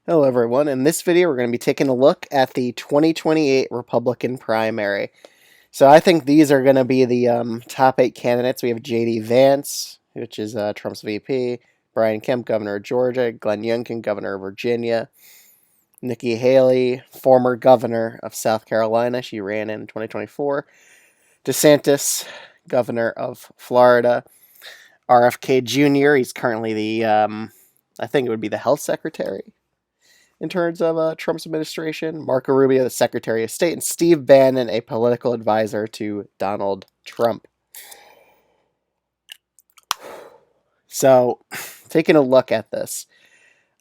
Hello, everyone. In this video, we're going to be taking a look at the 2028 Republican primary. So I think these are going to be the top 8 candidates. We have J.D. Vance, which is Trump's VP, Brian Kemp, governor of Georgia, Glenn Youngkin, governor of Virginia, Nikki Haley, former governor of South Carolina. She ran in 2024. DeSantis, governor of Florida. RFK Jr., he's currently the, I think it would be the health secretary in terms of Trump's administration. Marco Rubio, the Secretary of State, and Steve Bannon, a political advisor to Donald Trump. So, taking a look at this,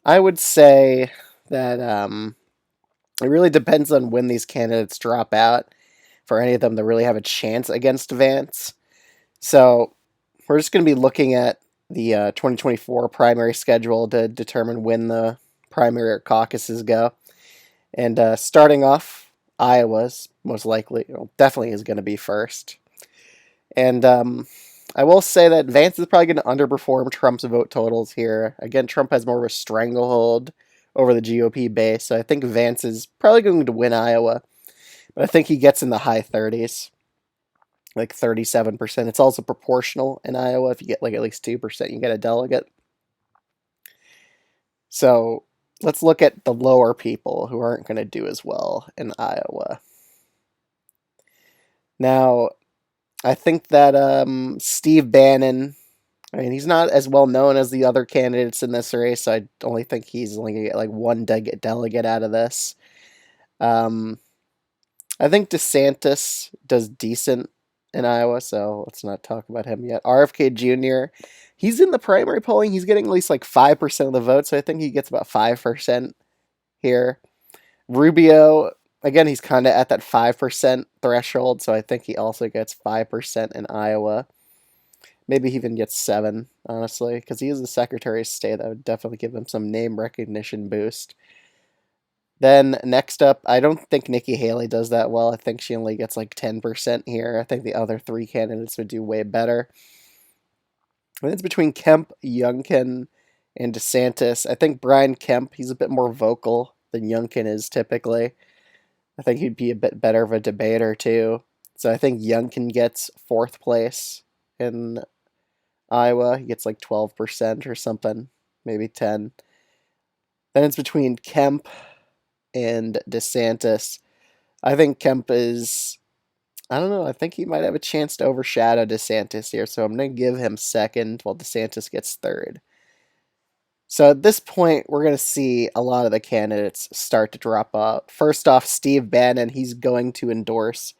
I would say that it really depends on when these candidates drop out for any of them to really have a chance against Vance. So, we're just going to be looking at the 2024 primary schedule to determine when the primary or caucuses go. And starting off, Iowa's most likely, definitely is going to be first. And I will say that Vance is probably going to underperform Trump's vote totals here. Again, Trump has more of a stranglehold over the GOP base, so I think Vance is probably going to win Iowa. But I think he gets in the high 30s, like 37%. It's also proportional in Iowa. If you get like at least 2%, you get a delegate. So let's look at the lower people who aren't going to do as well in Iowa. Now, I think that Steve Bannon, I mean, he's not as well known as the other candidates in this race. So I only think he's only going to get like one delegate out of this. I think DeSantis does decent in Iowa, so let's not talk about him yet. RFK Jr., he's in the primary polling. He's getting at least like 5% of the vote, so I think he gets about 5% here. Rubio, again, he's kind of at that 5% threshold, so I think he also gets 5% in Iowa. Maybe he even gets 7, honestly, because he is the Secretary of State. That would definitely give him some name recognition boost. Then next up, I don't think Nikki Haley does that well. I think she only gets like 10% here. I think the other 3 candidates would do way better. And it's between Kemp, Youngkin, and DeSantis. I think Brian Kemp, he's a bit more vocal than Youngkin is typically. I think he'd be a bit better of a debater too. So I think Youngkin gets 4th place in Iowa. He gets like 12% or something, maybe 10. Then it's between Kemp and DeSantis. I think Kemp is, I don't know, I think he might have a chance to overshadow DeSantis here, so I'm going to give him 2nd while DeSantis gets 3rd. So at this point, we're going to see a lot of the candidates start to drop out. First off, Steve Bannon, he's going to endorse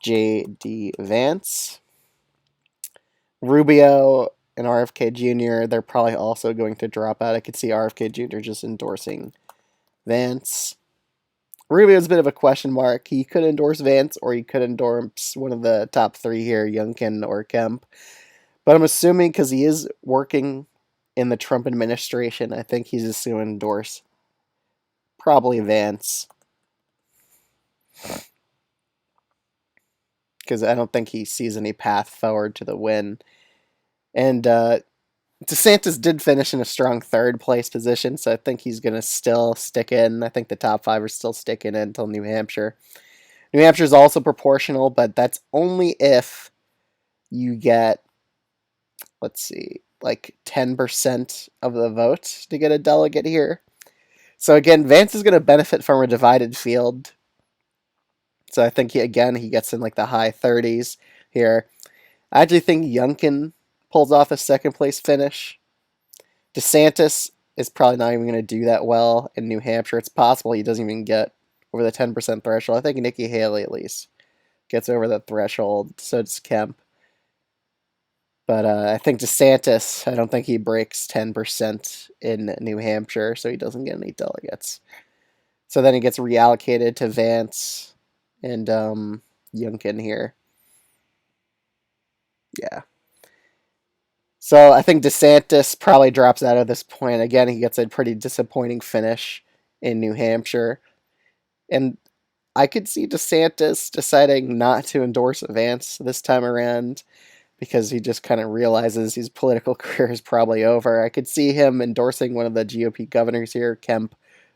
J.D. Vance. Rubio and RFK Jr., they're probably also going to drop out. I could see RFK Jr. just endorsing Vance. Rubio's a bit of a question mark. He could endorse Vance or he could endorse one of the top 3 here, Youngkin or Kemp. But I'm assuming because he is working in the Trump administration, I think he's just going to endorse probably Vance. Because I don't think he sees any path forward to the win. And DeSantis did finish in a strong 3rd place position, so I think he's going to still stick in. I think the top 5 are still sticking in until New Hampshire. New Hampshire is also proportional, but that's only if you get, let's see, like 10% of the vote to get a delegate here. So again, Vance is going to benefit from a divided field. So I think, he gets in like the high 30s here. I actually think Youngkin pulls off a 2nd place finish. DeSantis is probably not even going to do that well in New Hampshire. It's possible he doesn't even get over the 10% threshold. I think Nikki Haley at least gets over that threshold. So does Kemp. But I think DeSantis, I don't think he breaks 10% in New Hampshire, so he doesn't get any delegates. So then he gets reallocated to Vance and Youngkin here. Yeah. So I think DeSantis probably drops out at this point. Again, he gets a pretty disappointing finish in New Hampshire. And I could see DeSantis deciding not to endorse Vance this time around because he just kind of realizes his political career is probably over. I could see him endorsing one of the GOP governors here, Kemp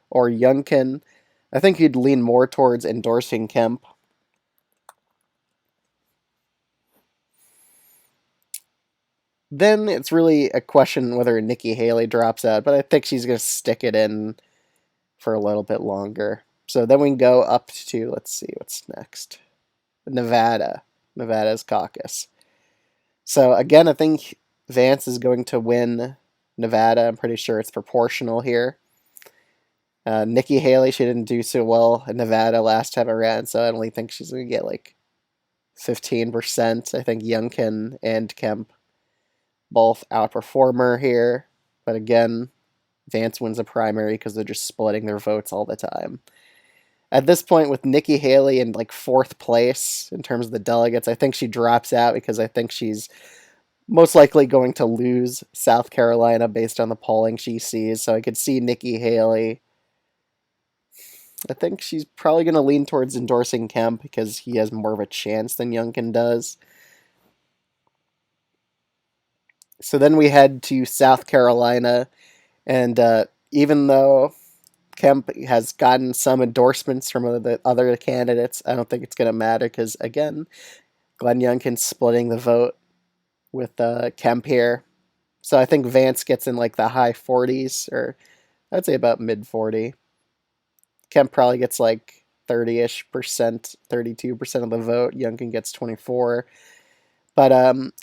or Youngkin. I think he'd lean more towards endorsing Kemp. Then it's really a question whether Nikki Haley drops out, but I think she's going to stick it in for a little bit longer. So then we can go up to, let's see what's next. Nevada. Nevada's caucus. So again, I think Vance is going to win Nevada. I'm pretty sure it's proportional here. Nikki Haley, she didn't do so well in Nevada last time around, so I only think she's going to get like 15%. I think Youngkin and Kemp both outperform her here. But again, Vance wins a primary because they're just splitting their votes all the time. At this point, with Nikki Haley in like fourth place in terms of the delegates, I think she drops out because I think she's most likely going to lose South Carolina based on the polling she sees. So I could see Nikki Haley. I think she's probably going to lean towards endorsing Kemp because he has more of a chance than Youngkin does. So then we head to South Carolina, and even though Kemp has gotten some endorsements from the other candidates, I don't think it's going to matter because, again, Glenn Youngkin's splitting the vote with Kemp here. So I think Vance gets in like the high 40s, or I'd say about mid 40. Kemp probably gets like 30-ish percent, 32% of the vote. Youngkin gets 24. But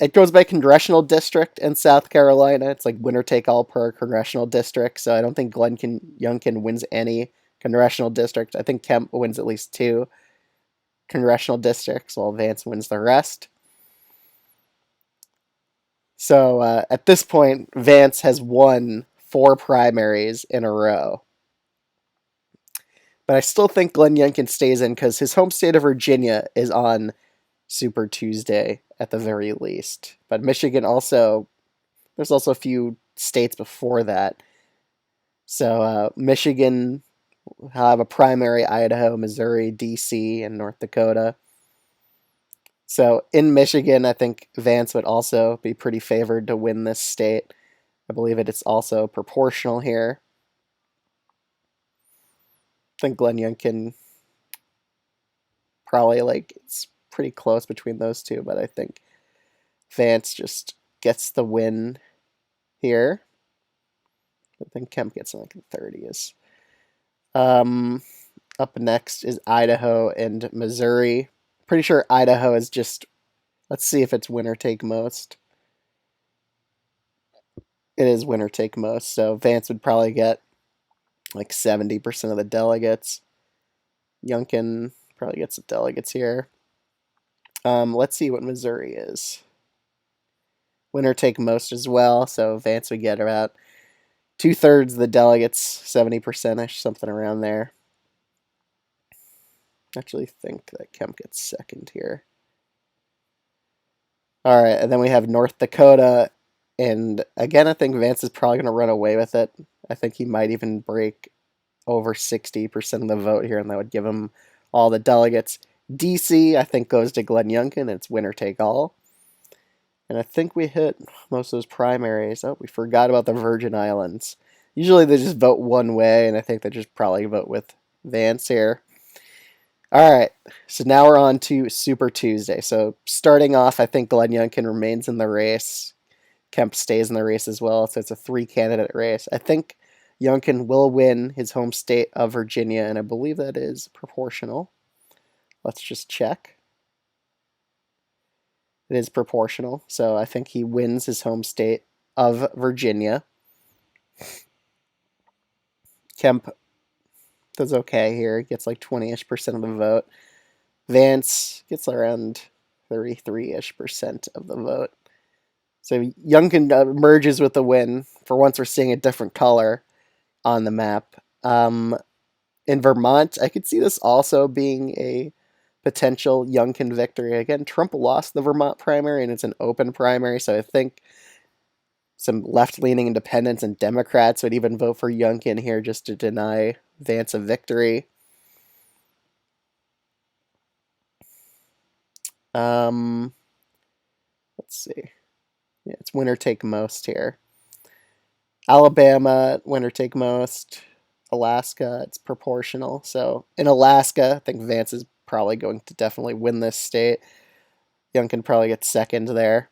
it goes by congressional district in South Carolina. It's like winner take all per congressional district. So I don't think Youngkin wins any congressional district. I think Kemp wins at least 2 congressional districts, while Vance wins the rest. So at this point, Vance has won 4 primaries in a row. But I still think Glenn Youngkin stays in because his home state of Virginia is on Super Tuesday at the very least. But Michigan also, there's also a few states before that. So Michigan will have a primary, Idaho, Missouri, DC, and North Dakota. So in Michigan, I think Vance would also be pretty favored to win this state. I believe it's also proportional here. I think Glenn Youngkin probably it's pretty close between those two, but I think Vance just gets the win here. I think Kemp gets in like the 30s. Up next is Idaho and Missouri. Pretty sure Idaho is just, let's see if it's winner take most. It is winner take most, so Vance would probably get like 70% of the delegates. Youngkin probably gets the delegates here. Let's see what Missouri is. Winner take most as well, so Vance would get about 2/3 of the delegates, 70%ish, something around there. I actually think that Kemp gets second here. All right, and then we have North Dakota, and again, I think Vance is probably going to run away with it. I think he might even break over 60% of the vote here, and that would give him all the delegates. DC, I think, goes to Glenn Youngkin. It's winner take all. And I think we hit most of those primaries. Oh, we forgot about the Virgin Islands. Usually they just vote one way, and I think they just probably vote with Vance here. All right, so now we're on to Super Tuesday. So starting off, I think Glenn Youngkin remains in the race. Kemp stays in the race as well, so it's a 3-candidate race. I think Youngkin will win his home state of Virginia, and I believe that is proportional. Let's just check. It is proportional, so I think he wins his home state of Virginia. Kemp does okay here. He gets like 20-ish% of the vote. Vance gets around 33-ish% of the vote. So Youngkin merges with the win. For once, we're seeing a different color on the map. In Vermont, I could see this also being a potential Youngkin victory. Again, Trump lost the Vermont primary, and it's an open primary, so I think some left-leaning independents and Democrats would even vote for Youngkin here just to deny Vance a victory. Let's let's see. Yeah, it's winner take most here. Alabama, winner take most. Alaska, it's proportional. So in Alaska, I think Vance is probably going to definitely win this state. Youngkin probably gets second there.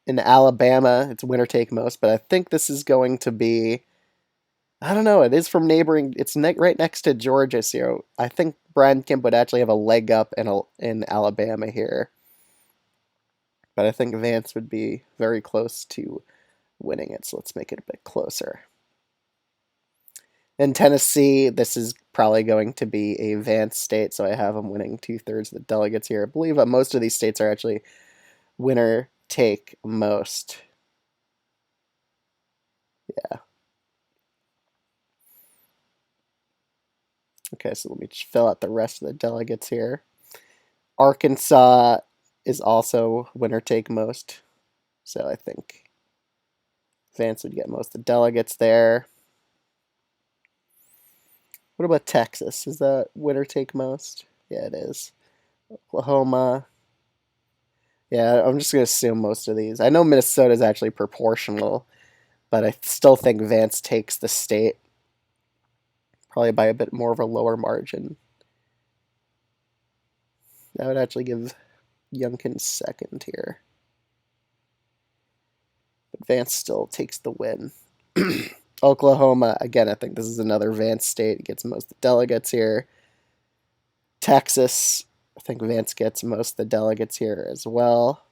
In Alabama, it's winner take most, but I think this is going to be. I don't know. It is from neighboring. It's right next to Georgia, so I think Brian Kemp would actually have a leg up in Alabama here. But I think Vance would be very close to winning it, so let's make it a bit closer. In Tennessee, this is probably going to be a Vance state, so I have him winning 2/3 of the delegates here. I believe most of these states are actually winner take most. Yeah. Okay, so let me just fill out the rest of the delegates here. Arkansas is also winner take most, so I think Vance would get most of the delegates there. What about Texas? Is that winner take most? Yeah, it is. Oklahoma. Yeah, I'm just going to assume most of these. I know Minnesota is actually proportional, but I still think Vance takes the state, probably by a bit more of a lower margin. That would actually give Youngkin second here. But Vance still takes the win. Oklahoma, again, I think this is another Vance state. It gets most of the delegates here. Texas, I think Vance gets most of the delegates here as well.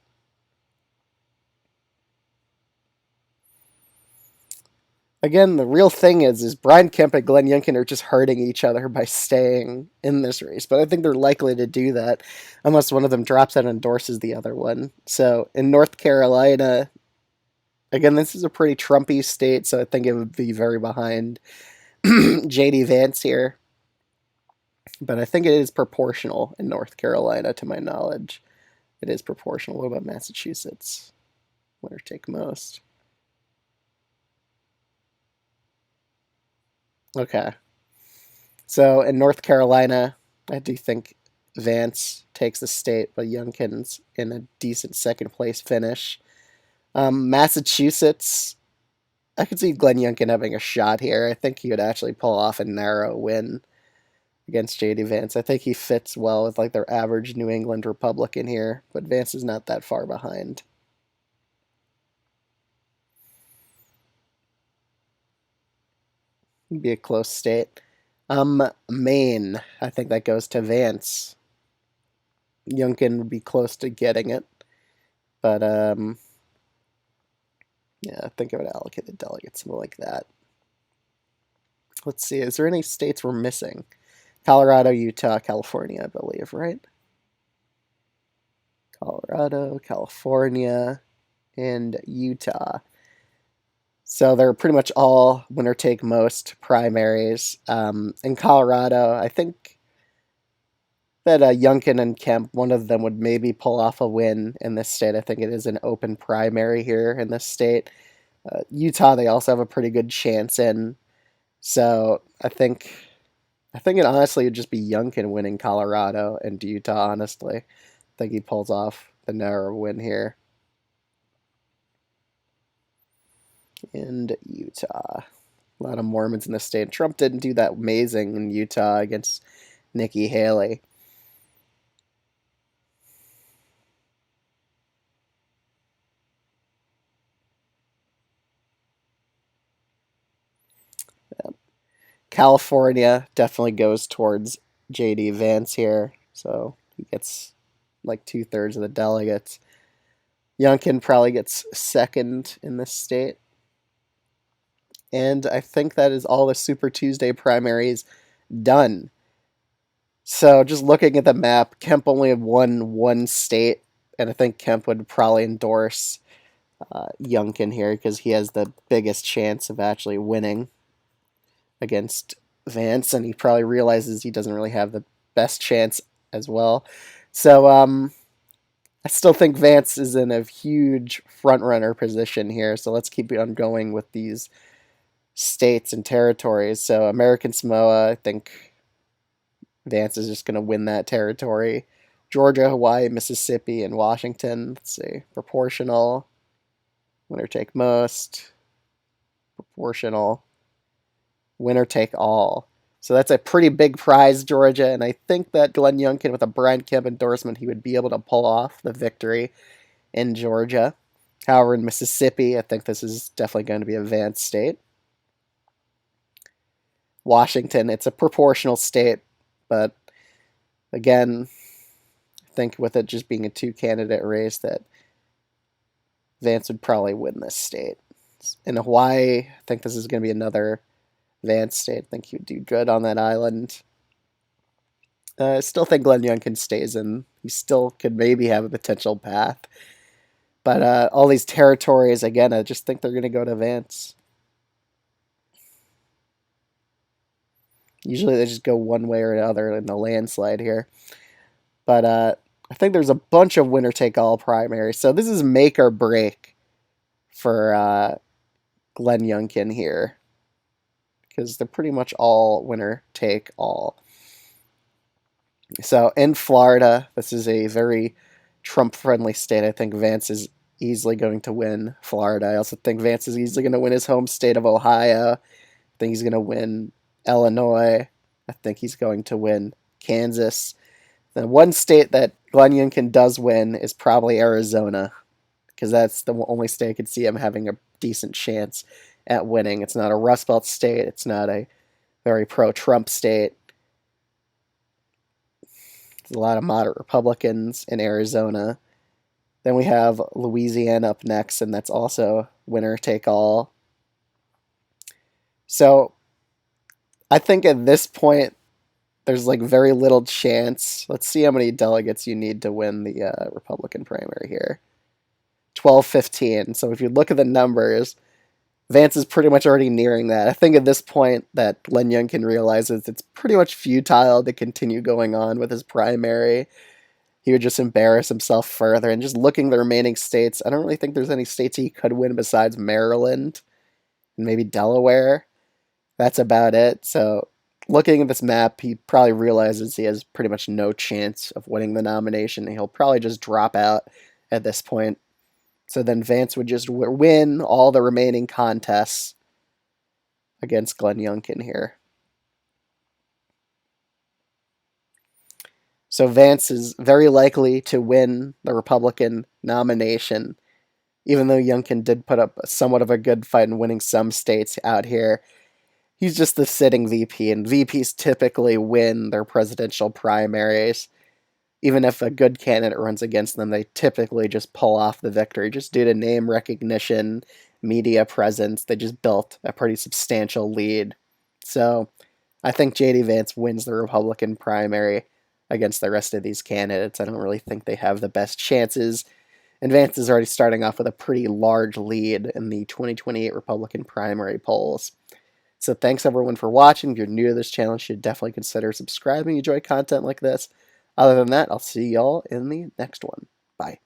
Again, the real thing is Brian Kemp and Glenn Youngkin are just hurting each other by staying in this race. But I think they're likely to do that unless one of them drops out and endorses the other one. So in North Carolina, again, this is a pretty Trumpy state, so I think it would be very behind J.D. Vance here. But I think it is proportional in North Carolina, to my knowledge. It is proportional. What about Massachusetts? Winner take most. Okay. So in North Carolina, I do think Vance takes the state, but Youngkin's in a decent second place finish. Massachusetts, I could see Glenn Youngkin having a shot here. I think he would actually pull off a narrow win against J.D. Vance. I think he fits well with like their average New England Republican here, but Vance is not that far behind. It'd be a close state. Maine, I think that goes to Vance. Youngkin would be close to getting it, but yeah, I think I would allocate the delegates something like that. Let's see, is there any states we're missing? Colorado, Utah, California, I believe, right? Colorado, California, and Utah. So they're pretty much all winner take most primaries. In Colorado, I think that Youngkin and Kemp, one of them would maybe pull off a win in this state. I think it is an open primary here in this state. Utah, they also have a pretty good chance in. So I think it honestly would just be Youngkin winning Colorado and Utah, honestly. I think he pulls off the narrow win here. And Utah. A lot of Mormons in the state. Trump didn't do that amazing in Utah against Nikki Haley. California definitely goes towards J.D. Vance here, so he gets like 2/3 of the delegates. Youngkin probably gets second in this state. And I think that is all the Super Tuesday primaries done. So just looking at the map, Kemp only won one state, and I think Kemp would probably endorse Youngkin here because he has the biggest chance of actually winning against Vance, and he probably realizes he doesn't really have the best chance as well. So I still think Vance is in a huge front-runner position here, so let's keep on going with these states and territories. So American Samoa, I think Vance is just going to win that territory, Georgia, Hawaii, Mississippi, and Washington. Let's see. Proportional. Winner take most. Proportional. Winner take all. So that's a pretty big prize, Georgia, and I think that Glenn Youngkin, with a Brian Kemp endorsement, he would be able to pull off the victory in Georgia. However, in Mississippi, I think this is definitely going to be a Vance state. Washington, it's a proportional state, but again, I think with it just being a two-candidate race that Vance would probably win this state. In Hawaii, I think this is going to be another Vance state. I think he would do good on that island. I still think Glenn Youngkin stays in. He still could maybe have a potential path. But all these territories, again, I just think they're going to go to Vance. Usually they just go one way or another in the landslide here. But I think there's a bunch of winner-take-all primaries. So this is make or break for Glenn Youngkin here, because they're pretty much all winner-take-all. So in Florida, this is a very Trump-friendly state. I think Vance is easily going to win Florida. I also think Vance is easily going to win his home state of Ohio. I think he's going to win Illinois. I think he's going to win Kansas. The one state that Glenn Youngkin does win is probably Arizona, because that's the only state I could see him having a decent chance at winning. It's not a Rust Belt state. It's not a very pro-Trump state. There's a lot of moderate Republicans in Arizona. Then we have Louisiana up next, and that's also winner take all. So I think at this point, there's like very little chance. Let's see how many delegates you need to win the Republican primary here. 12-15. So if you look at the numbers, Vance is pretty much already nearing that. I think at this point that Glenn Youngkin realizes it's pretty much futile to continue going on with his primary. He would just embarrass himself further. And just looking at the remaining states, I don't really think there's any states he could win besides Maryland and maybe Delaware. That's about it. So looking at this map, he probably realizes he has pretty much no chance of winning the nomination, and he'll probably just drop out at this point. So then Vance would just win all the remaining contests against Glenn Youngkin here. So Vance is very likely to win the Republican nomination, even though Youngkin did put up somewhat of a good fight in winning some states out here. He's just the sitting VP, and VPs typically win their presidential primaries. Even if a good candidate runs against them, they typically just pull off the victory just due to name recognition, media presence. They just built a pretty substantial lead. So I think J.D. Vance wins the Republican primary against the rest of these candidates. I don't really think they have the best chances. And Vance is already starting off with a pretty large lead in the 2028 Republican primary polls. So thanks everyone for watching. If you're new to this channel, you should definitely consider subscribing. You enjoy content like this. Other than that, I'll see y'all in the next one. Bye.